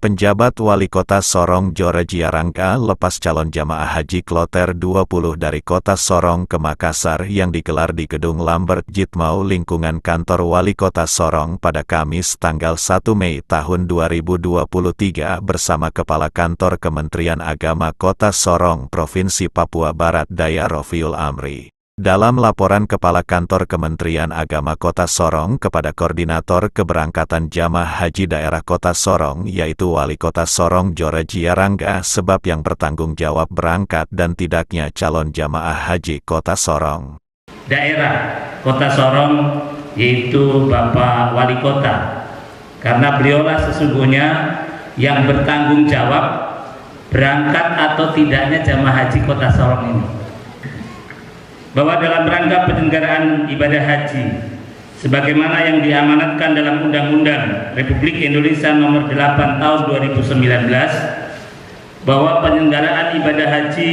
Penjabat Wali Kota Sorong Georgia Rangga lepas calon jamaah haji kloter 20 dari Kota Sorong ke Makassar yang digelar di Gedung Lambert Jitmau lingkungan kantor Wali Kota Sorong pada Kamis tanggal 1 Mei tahun 2023 bersama Kepala Kantor Kementerian Agama Kota Sorong Provinsi Papua Barat Daya Rofiul Amri. Dalam laporan Kepala Kantor Kementerian Agama Kota Sorong kepada Koordinator Keberangkatan Jamaah Haji Daerah Kota Sorong yaitu Wali Kota Sorong Georgia Rangga sebab yang bertanggung jawab berangkat dan tidaknya calon jamaah haji Kota Sorong. Daerah Kota Sorong yaitu Bapak Wali Kota, karena beliaulah sesungguhnya yang bertanggung jawab berangkat atau tidaknya jamaah haji Kota Sorong ini. Bahwa dalam rangka penyelenggaraan ibadah haji sebagaimana yang diamanatkan dalam Undang-Undang Republik Indonesia Nomor 8 Tahun 2019, bahwa penyelenggaraan ibadah haji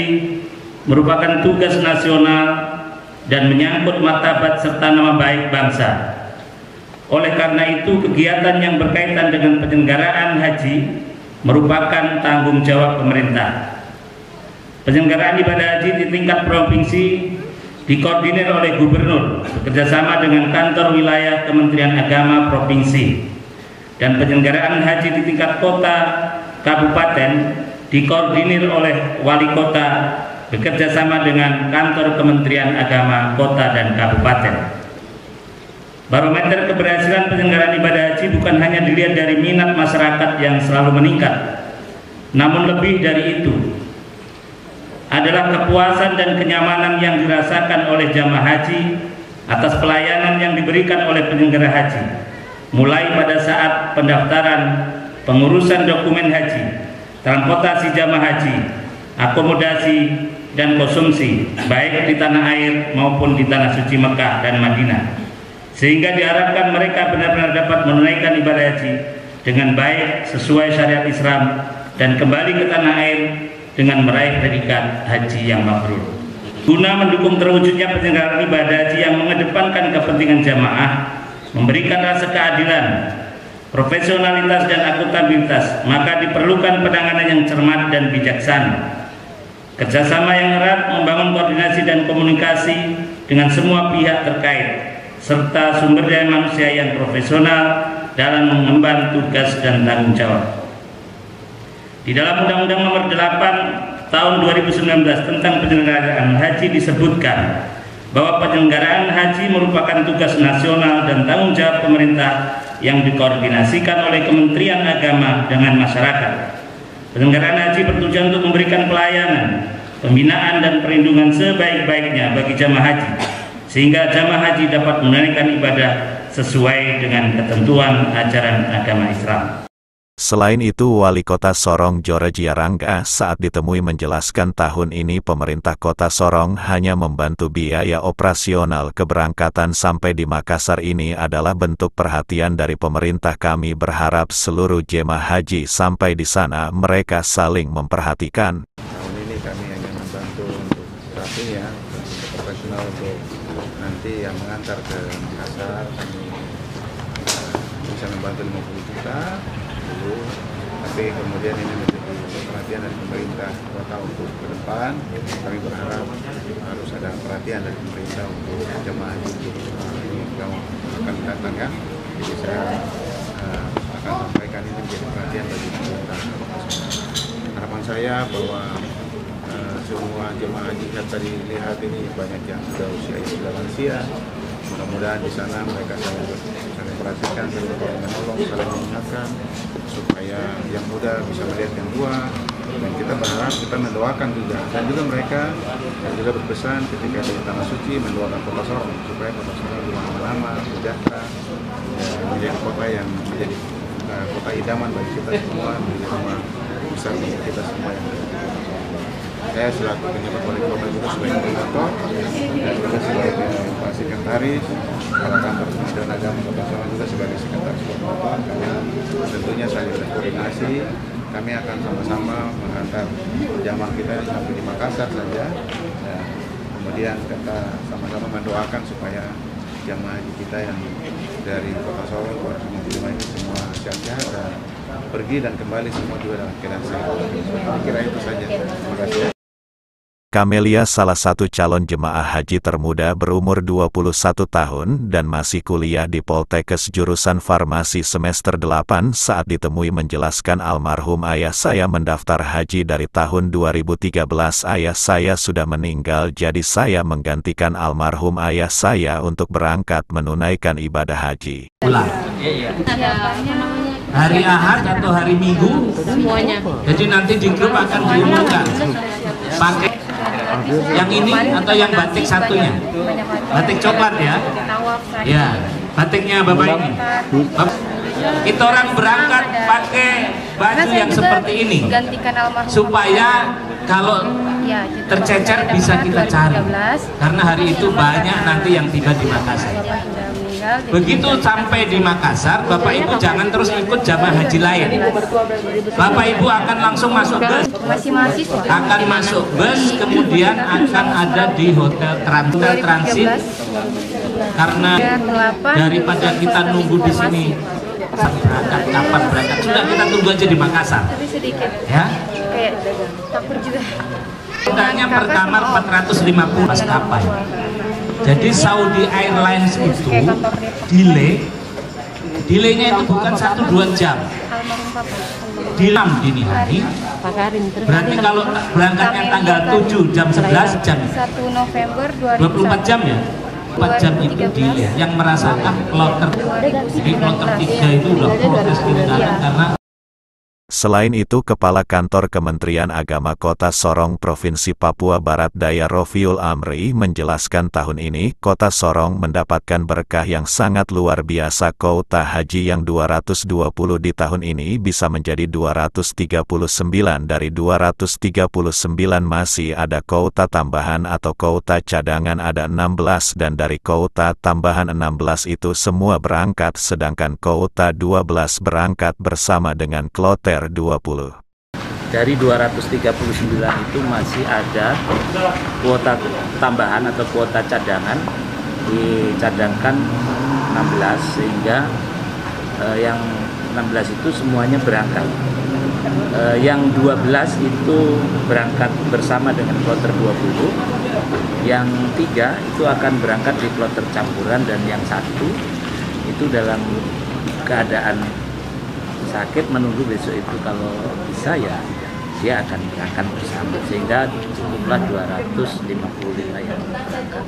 merupakan tugas nasional dan menyangkut martabat serta nama baik bangsa. Oleh karena itu, kegiatan yang berkaitan dengan penyelenggaraan haji merupakan tanggung jawab pemerintah. Penyelenggaraan ibadah haji di tingkat provinsi dikoordinir oleh Gubernur bekerjasama dengan Kantor Wilayah Kementerian Agama Provinsi, dan penyelenggaraan haji di tingkat kota kabupaten dikoordinir oleh Wali Kota bekerjasama dengan Kantor Kementerian Agama Kota dan Kabupaten. Barometer keberhasilan penyelenggaraan ibadah haji bukan hanya dilihat dari minat masyarakat yang selalu meningkat, namun lebih dari itu adalah kepuasan dan kenyamanan yang dirasakan oleh jamaah haji atas pelayanan yang diberikan oleh penyelenggara haji, mulai pada saat pendaftaran, pengurusan dokumen haji, transportasi jamaah haji, akomodasi dan konsumsi baik di tanah air maupun di tanah suci Mekah dan Madinah, sehingga diharapkan mereka benar-benar dapat menunaikan ibadah haji dengan baik sesuai syariat Islam dan kembali ke tanah air dengan meraih predikat haji yang mabrur. Guna mendukung terwujudnya penyelenggaraan ibadah haji yang mengedepankan kepentingan jamaah, memberikan rasa keadilan, profesionalitas dan akuntabilitas, maka diperlukan penanganan yang cermat dan bijaksana. Kerjasama yang erat, membangun koordinasi dan komunikasi dengan semua pihak terkait, serta sumber daya manusia yang profesional dalam mengemban tugas dan tanggung jawab. Di dalam Undang-Undang Nomor 8 Tahun 2019 tentang penyelenggaraan haji disebutkan bahwa penyelenggaraan haji merupakan tugas nasional dan tanggung jawab pemerintah yang dikoordinasikan oleh Kementerian Agama dengan masyarakat. Penyelenggaraan haji bertujuan untuk memberikan pelayanan, pembinaan dan perlindungan sebaik-baiknya bagi jamaah haji, sehingga jamaah haji dapat menunaikan ibadah sesuai dengan ketentuan ajaran agama Islam. Selain itu, Wali Kota Sorong Georgia Rangga saat ditemui menjelaskan tahun ini pemerintah Kota Sorong hanya membantu biaya operasional keberangkatan sampai di Makassar. Ini adalah bentuk perhatian dari pemerintah. Kami berharap seluruh jemaah haji sampai di sana mereka saling memperhatikan. Tahun ini kami hanya membantu untuk rapi ya, untuk profesional untuk nanti yang mengantar ke Makassar. Kami bisa membantu 50 juta dulu, tapi kemudian ini menjadi perhatian dari pemerintah kota untuk ke depan. Kami berharap harus ada perhatian dari pemerintah untuk jemaah haji yang akan datang ya. Jadi saya akan sampaikan ini menjadi perhatian bagi pemerintah. Harapan saya bahwa semua jemaah haji yang tadi lihat ini banyak yang sudah usia lansia. Mudah-mudahan di sana mereka saling perhatikan, saling menolong, saling mengingatkan supaya yang muda bisa melihat yang tua, dan kita berharap, kita mendoakan juga, dan juga mereka juga berpesan ketika di tanah suci mendoakan Kota Sorong supaya Kota Sorong lama-lama sejahtera, menjadi kota yang menjadi kota idaman bagi kita semua, menjadi rumah besar bagi kita semua yang ada. Saya selaku penjabat wali kota juga sebagai koordinator dan juga sebagai Pak Sekretaris Kepala Kantor Kementerian Agama Kota Sorong juga sebagai Sekretaris Koordinator. Kami tentunya saling berkoordinasi. Kami akan sama-sama mengantar jamaah kita sampai di Makassar saja. Kemudian kita sama-sama mendoakan supaya jamaah haji kita yang dari Kota Sorong 255 ini semua sehat-sehat dan pergi dan kembali semua juga dalam keadaan sehat. Saya kira itu saja. Terima kasih. Kamelia salah satu calon jemaah haji termuda berumur 21 tahun dan masih kuliah di Poltekkes jurusan farmasi semester 8 saat ditemui menjelaskan almarhum ayah saya mendaftar haji dari tahun 2013. Ayah saya sudah meninggal, jadi saya menggantikan almarhum ayah saya untuk berangkat menunaikan ibadah haji. Hari Ahad atau hari Minggu semuanya. Jadi nanti di grup akan diumumkan pakai yang ini atau yang batik satunya, batik coklat ya. Ya, batiknya bapak ini. Kita orang berangkat pakai baju yang seperti ini supaya kalau tercecer bisa kita cari, karena hari itu banyak nanti yang tiba di Makassar. Begitu sampai di Makassar, Bapak Ibu jangan terus ikut jamaah haji lain. Bapak Ibu akan langsung masuk bus, akan masuk bus, kemudian akan ada di hotel transit. Karena daripada kita nunggu di sini berangkat kapan berangkat, sudah kita tunggu aja di Makassar. Ya. Kayak takut juga. Harganya per kamar 450 maskapai. Jadi Saudi Airlines itu delaynya itu bukan 1-2 jam, di 6 dini hari. Berarti kalau berangkatnya tanggal 7 jam 11 jam 1 November 24 jam ya, 4 jam itu delay. Yang merasakan kloter, jadi kloter 3 itu udah protes karena Selain itu, Kepala Kantor Kementerian Agama Kota Sorong Provinsi Papua Barat Daya Rofiul Amri menjelaskan tahun ini Kota Sorong mendapatkan berkah yang sangat luar biasa. Kuota haji yang 220 di tahun ini bisa menjadi 239. Dari 239 masih ada kuota tambahan atau kuota cadangan ada 16, dan dari kuota tambahan 16 itu semua berangkat, sedangkan kuota 12 berangkat bersama dengan kloter 20. Dari 239 itu masih ada kuota tambahan atau kuota cadangan, dicadangkan 16, sehingga yang 16 itu semuanya berangkat. Yang 12 itu berangkat bersama dengan kloter 20, yang 3 itu akan berangkat di kloter campuran, dan yang 1 itu dalam keadaan sakit menunggu besok itu kalau bisa ya dia akan berangkat bersama, sehingga cukuplah 255 yang berangkat.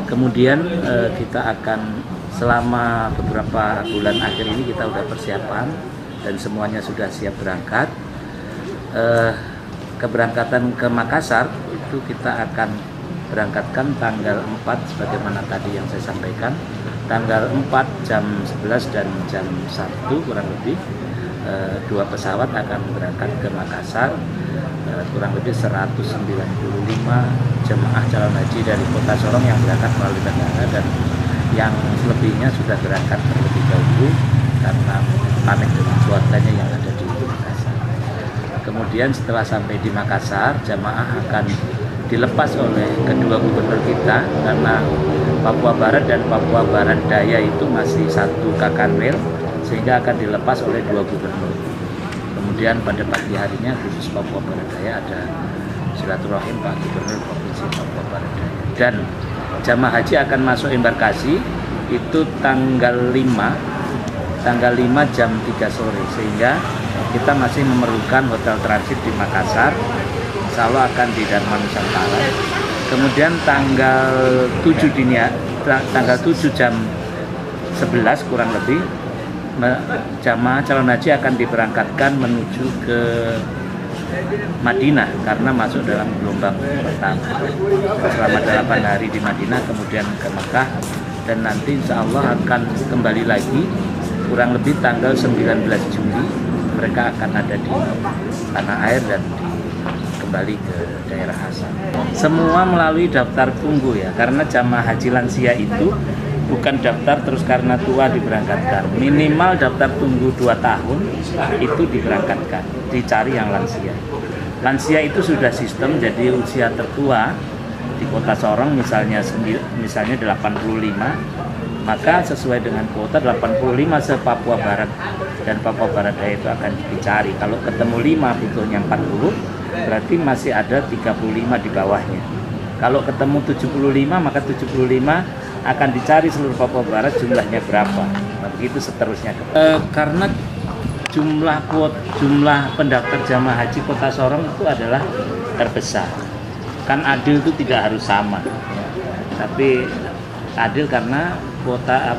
Kemudian kita akan selama beberapa bulan akhir ini kita sudah persiapan dan semuanya sudah siap berangkat. Keberangkatan ke Makassar itu kita akan berangkatkan tanggal 4 sebagaimana tadi yang saya sampaikan. Tanggal 4 jam 11 dan jam 1 kurang lebih 2 pesawat akan berangkat ke Makassar, kurang lebih 195 jemaah calon haji dari Kota Sorong yang berangkat melalui bandara, dan yang lebihnya sudah berangkat terlebih dahulu karena panik dengan cuacanya yang ada di Makassar. Kemudian setelah sampai di Makassar, jemaah akan dilepas oleh kedua gubernur kita, karena Papua Barat dan Papua Barat Daya itu masih satu kakanwil, sehingga akan dilepas oleh 2 gubernur. Kemudian pada pagi harinya khusus Papua Barat Daya ada silaturahim Pak Gubernur Provinsi Papua Barat Daya, dan jamaah haji akan masuk embarkasi itu tanggal 5 jam 3 sore, sehingga kita masih memerlukan hotel transit di Makassar. Insya Allah akan di Dharma Nusantara. Kemudian tanggal 7 jam 11 kurang lebih jamaah calon haji akan diberangkatkan menuju ke Madinah karena masuk dalam gelombang pertama. Selama 8 hari di Madinah, kemudian ke Mekah, dan nanti insya Allah akan kembali lagi kurang lebih tanggal 19 Juli mereka akan ada di tanah air dan kembali ke daerah asal. Semua melalui daftar tunggu ya, karena jamaah haji lansia itu bukan daftar terus karena tua diberangkatkan. Minimal daftar tunggu 2 tahun itu diberangkatkan, dicari yang lansia. Lansia itu sudah sistem, jadi usia tertua di Kota Sorong misalnya 85, maka sesuai dengan kuota 85 se-Papua Barat dan Papua Barat Daya itu akan dicari. Kalau ketemu 5 butuhnya 40, berarti masih ada 35 di bawahnya. Kalau ketemu 75, maka 75 akan dicari seluruh Papua Barat jumlahnya berapa. Nah, begitu seterusnya. Karena jumlah pendaftar jamaah haji Kota Sorong itu adalah terbesar. Kan adil itu tidak harus sama, ya. Tapi adil karena kuota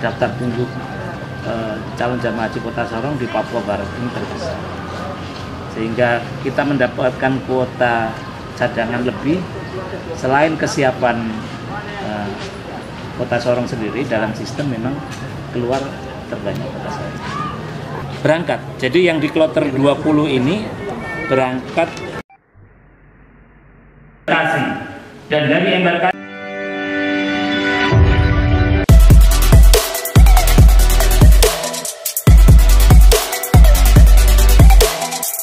daftar tunggu calon jamaah haji Kota Sorong di Papua Barat ini terbesar, sehingga kita mendapatkan kuota cadangan lebih. Selain kesiapan Kota Sorong sendiri, dalam sistem memang keluar terbanyak Kota Sorong berangkat. Jadi yang di kloter 20 ini berangkat dan dari embarkasi